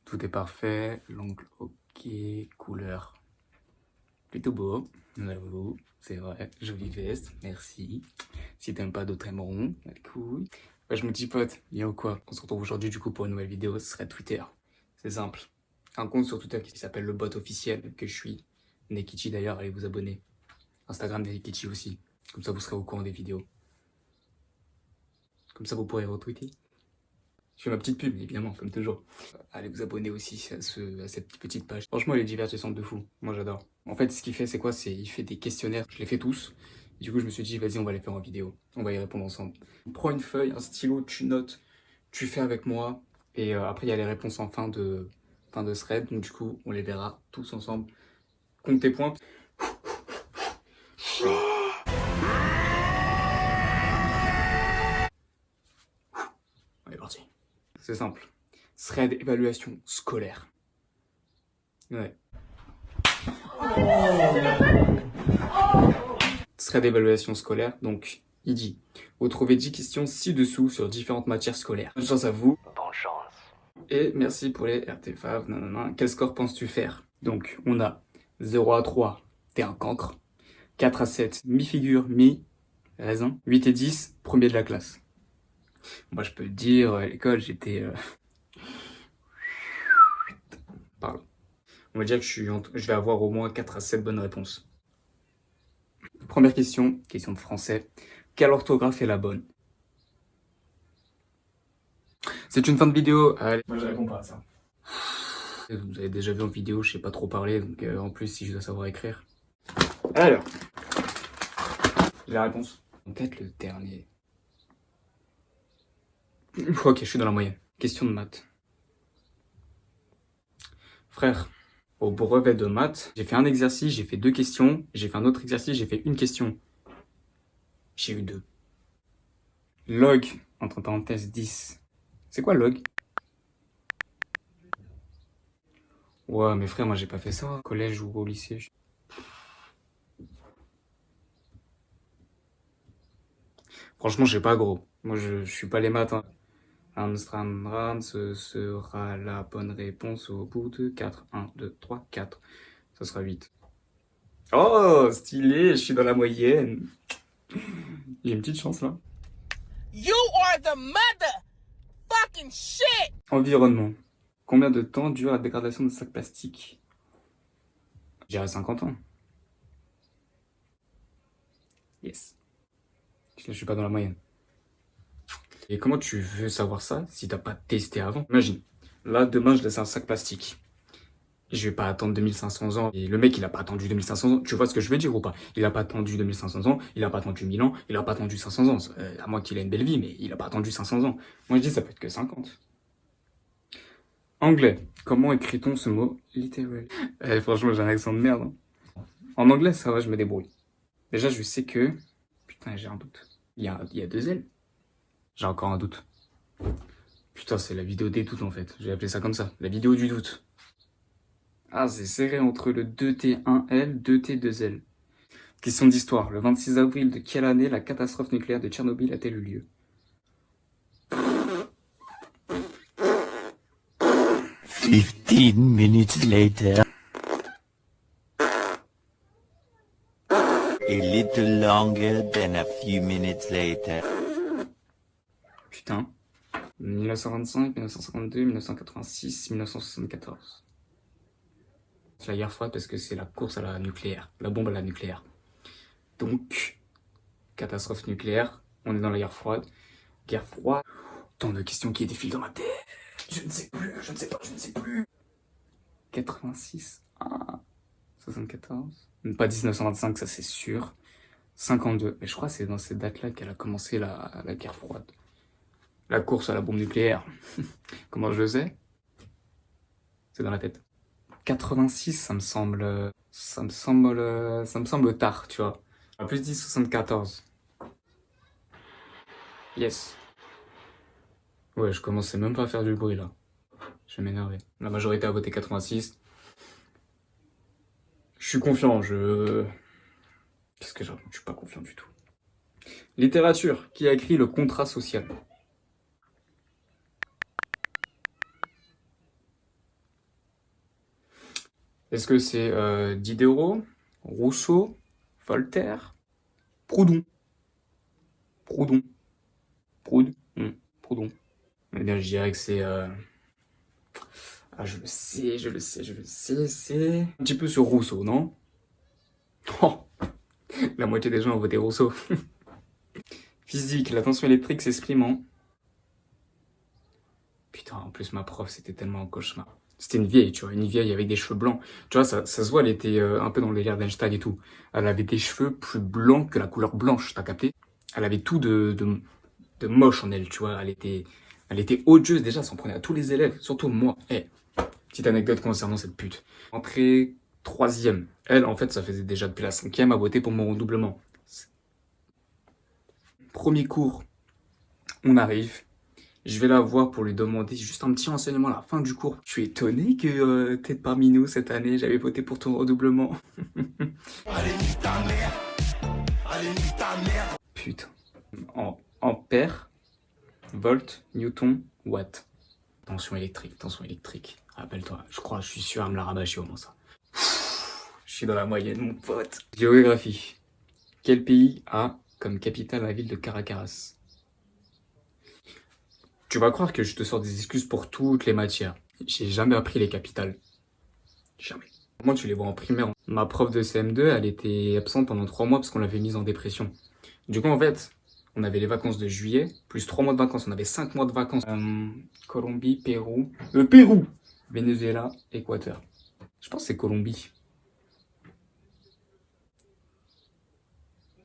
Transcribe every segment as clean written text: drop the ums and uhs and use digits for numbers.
Tout est parfait, l'angle ok, couleur plutôt beau, j'avoue, c'est vrai, jolie veste, merci. Si t'aimes pas d'autres aimeront, cool. Ouais, je me dis pote, bien ou quoi? On se retrouve aujourd'hui du coup pour une nouvelle vidéo, ce serait Twitter. C'est simple, un compte sur Twitter qui s'appelle le bot officiel que je suis. Nekichi d'ailleurs, allez vous abonner. Instagram de Nekichi aussi, comme ça vous serez au courant des vidéos. Comme ça vous pourrez retweeter. Je fais ma petite pub, évidemment, comme toujours. Allez vous abonner aussi à cette petite page. Franchement, elle est divertissante de fou. Moi, j'adore. En fait, ce qu'il fait, c'est quoi? C'est il fait des questionnaires. Je les fais tous. Du coup, je me suis dit, vas-y, on va les faire en vidéo. On va y répondre ensemble. Prends une feuille, un stylo, tu notes, tu fais avec moi. Et après, il y a les réponses en fin de thread. Donc, du coup, on les verra tous ensemble. Compte tes points. On est parti. C'est simple. Thread évaluation scolaire. Ouais. Thread d'évaluation scolaire, donc il dit vous trouvez 10 questions ci-dessous sur différentes matières scolaires. Bonne chance à vous. Bonne chance. Et merci pour les RTFAV, nanana. Quel score penses-tu faire? Donc on a 0 à 3, t'es un cancre. 4 à 7, mi-figure, mi-raisin. 8 et 10, premier de la classe. Moi je peux te dire, à l'école j'étais... Pardon. On va dire que je vais avoir au moins 4 à 7 bonnes réponses. Première question, question de français. Quelle orthographe est la bonne? C'est une fin de vidéo. Allez. Moi je réponds pas à ça. Vous avez déjà vu en vidéo, je sais pas trop parler, donc en plus si je dois savoir écrire. Alors, j'ai la réponse. Peut-être le dernier. Ok, je suis dans la moyenne. Question de maths. Frère, au brevet de maths, j'ai fait un exercice, j'ai fait 2 questions, j'ai fait un autre exercice, j'ai fait une question. J'ai eu 2. Log, entre parenthèses 10. C'est quoi log? Ouais, mais frère, moi j'ai pas fait ça au collège ou au lycée. Franchement, je sais pas gros. Moi je suis pas les maths. Hein. Amsterdam, ce sera la bonne réponse au bout de 4. 1, 2, 3, 4. Ça sera 8. Oh, stylé, je suis dans la moyenne. J'ai une petite chance là. You are the mother fucking shit. Environnement. Combien de temps dure la dégradation de sacs plastiques? Je dirais 50 ans. Yes. Je suis pas dans la moyenne. Et comment tu veux savoir ça si t'as pas testé avant? Imagine, là demain je laisse un sac plastique. Je vais pas attendre 2500 ans. Et le mec, il a pas attendu 2500 ans. Tu vois ce que je veux dire ou pas? Il a pas attendu 2500 ans, il a pas attendu 1000 ans, il a pas attendu 500 ans. À moins qu'il ait une belle vie, mais il a pas attendu 500 ans. Moi, je dis ça peut être que 50. Anglais. Comment écrit-on ce mot littéral? Franchement, j'ai un accent de merde. Hein. En anglais, ça va, je me débrouille. Déjà, je sais que... Putain, j'ai un doute. Il y a 2 L. J'ai encore un doute. Putain, c'est la vidéo des doutes, en fait. J'ai appelé ça comme ça. La vidéo du doute. Ah, c'est serré entre le 2T1L, 2T2L. Question d'histoire. Le 26 avril de quelle année la catastrophe nucléaire de Tchernobyl a-t-elle eu lieu? 15 minutes later. A little longer than a few minutes later. Putain. 1925, 1952, 1986, 1974. C'est la guerre froide parce que c'est la course à la nucléaire. La bombe à la nucléaire. Donc, catastrophe nucléaire. On est dans la guerre froide. Guerre froide. Tant de questions qui défilent dans ma tête. Je ne sais plus, je ne sais pas, je ne sais plus. 86, 74. Pas 1925, ça c'est sûr. 52. Mais je crois que c'est dans cette date-là qu'elle a commencé la guerre froide. La course à la bombe nucléaire. Comment je le sais? C'est dans la tête. 86, ça me semble tard, tu vois. En plus dit 74. Yes. Ouais, je commençais même pas à faire du bruit là. Je vais m'énerver. La majorité a voté 86. Je suis confiant, Qu'est-ce que je raconte? Je suis pas confiant du tout. Littérature. Qui a écrit le contrat social? Est-ce que c'est Diderot, Rousseau, Voltaire, Proudhon? Proudhon. Proudhon. Eh bien, je dirais que c'est... Ah, je le sais, c'est... Un petit peu sur Rousseau, non? Oh, la moitié des gens ont voté Rousseau. Physique, la tension électrique s'exprime en... Putain, en plus, ma prof, c'était tellement un cauchemar. C'était une vieille, tu vois, une vieille avec des cheveux blancs. Tu vois, ça se voit, elle était un peu dans le délire d'Einstein et tout. Elle avait des cheveux plus blancs que la couleur blanche, t'as capté? Elle avait tout de moche en elle, tu vois. Elle était odieuse déjà, elle s'en prenait à tous les élèves, surtout moi. Eh, petite anecdote concernant cette pute. Entrée troisième. Elle, en fait, ça faisait déjà depuis la cinquième à voter pour mon redoublement. Premier cours, on arrive. Je vais la voir pour lui demander juste un petit renseignement à la fin du cours. Je suis étonné que t'es parmi nous cette année, j'avais voté pour ton redoublement. Putain. Ampère, volt, newton, watt. Tension électrique. Rappelle-toi, je suis sûr à me la rabâcher au moins ça. Je suis dans la moyenne, mon pote. Géographie. Quel pays a comme capitale la ville de Caracas? Tu vas croire que je te sors des excuses pour toutes les matières. J'ai jamais appris les capitales. Jamais. Moi, tu les vois en primaire. Ma prof de CM2, elle était absente pendant 3 mois parce qu'on l'avait mise en dépression. Du coup, en fait, on avait les vacances de juillet, plus 3 mois de vacances. On avait 5 mois de vacances. Colombie, Pérou. Pérou! Venezuela, Équateur. Je pense que c'est Colombie.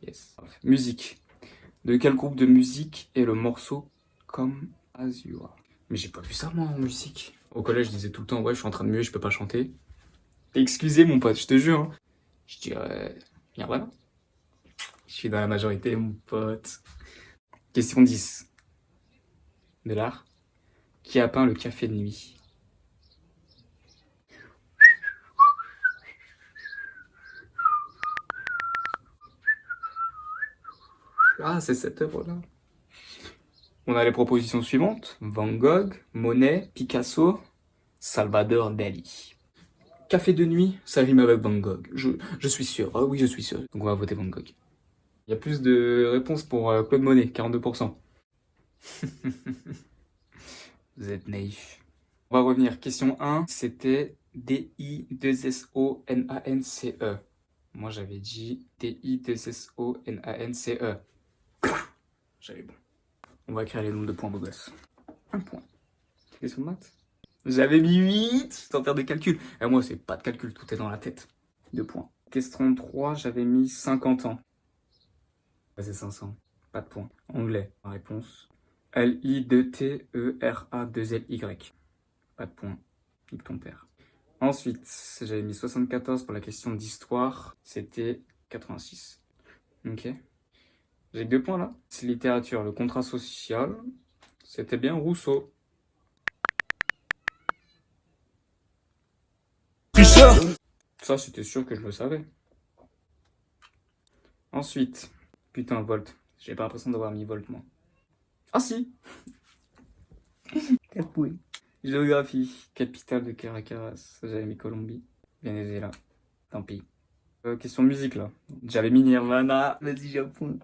Yes. Musique. De quel groupe de musique est le morceau Come As You Are? Mais j'ai pas vu ça, moi, en musique. Au collège, je disais tout le temps, ouais, je suis en train de muer, je peux pas chanter. Excusez, mon pote, je te jure. Hein. Je dirais, bien voilà. Je suis dans la majorité, mon pote. Question 10. De l'art. Qui a peint le café de nuit? Ah, c'est cette œuvre-là. On a les propositions suivantes. Van Gogh, Monet, Picasso, Salvador Dali. Café de nuit, ça rime avec Van Gogh. Je suis sûr. Ah oui, je suis sûr. Donc on va voter Van Gogh. Il y a plus de réponses pour Claude Monet, 42%. Vous êtes naïf. On va revenir. Question 1, c'était D-I-2-S-O-N-A-N-C-E. Moi, j'avais dit D-I-2-S-O-N-A-N-C-E. J'avais bon. On va écrire les nombres de points, beau gosse. 1 point. Question de maths. J'avais mis 8 sans faire de calcul. Et moi, c'est pas de calcul, tout est dans la tête. 2 points. Question 3, j'avais mis 50 ans. C'est 500. Pas de points. Anglais. Réponse. L-I-2-T-E-R-A-2-L-Y. Pas de points. Nique ton père. Ensuite, j'avais mis 74 pour la question d'histoire. C'était 86. Ok. J'ai que 2 points là. C'est littérature, le contrat social. C'était bien Rousseau. Ça, c'était sûr que je le savais. Ensuite, putain, Volt. J'ai pas l'impression d'avoir mis Volt, moi. Ah si. 4 points. Géographie. Capitale de Caracas. J'avais mis Colombie. Venezuela. Tant pis. Question musique, là. J'avais mis Nirvana. Vas-y, j'ai un point.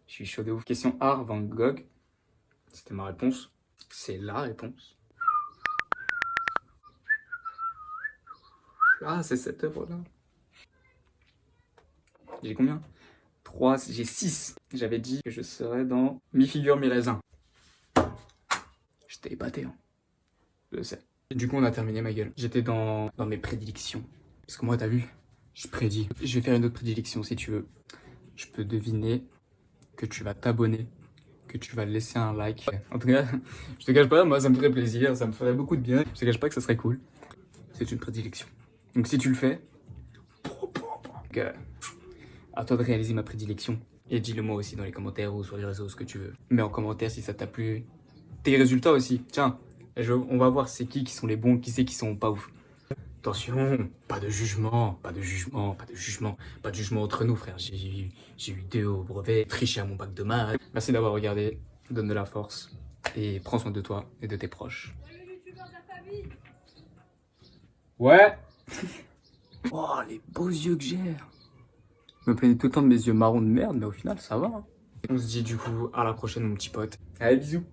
Je suis chaud de ouf. Question art, Van Gogh. C'était ma réponse. C'est la réponse. Ah, c'est cette œuvre-là. J'ai combien? 3, j'ai 6. J'avais dit que je serais dans Mi-figure, mi-raisin. Je t'ai épaté, hein. Je le sais. Et du coup, on a terminé ma gueule. J'étais dans mes prédilections. Parce que moi, t'as vu, je prédis. Je vais faire une autre prédilection si tu veux. Je peux deviner que tu vas t'abonner, que tu vas laisser un like. En tout cas, je te cache pas, moi, ça me ferait plaisir, ça me ferait beaucoup de bien. Je te cache pas que ça serait cool. C'est une prédilection. Donc si tu le fais, à toi de réaliser ma prédilection. Et dis-le moi aussi dans les commentaires ou sur les réseaux, ce que tu veux. Mets en commentaire si ça t'a plu. Tes résultats aussi. Tiens, on va voir c'est qui sont les bons, qui c'est qui sont pas ouf. Attention, pas de jugement entre nous, frère. J'ai eu 2 au brevet, triché à mon bac de maths. Merci d'avoir regardé, donne de la force et prends soin de toi et de tes proches. Ouais. Oh, les beaux yeux que j'ai. Je me plaignais tout le temps de mes yeux marrons de merde, mais au final, ça va. Hein. On se dit du coup à la prochaine, mon petit pote. Allez, bisous.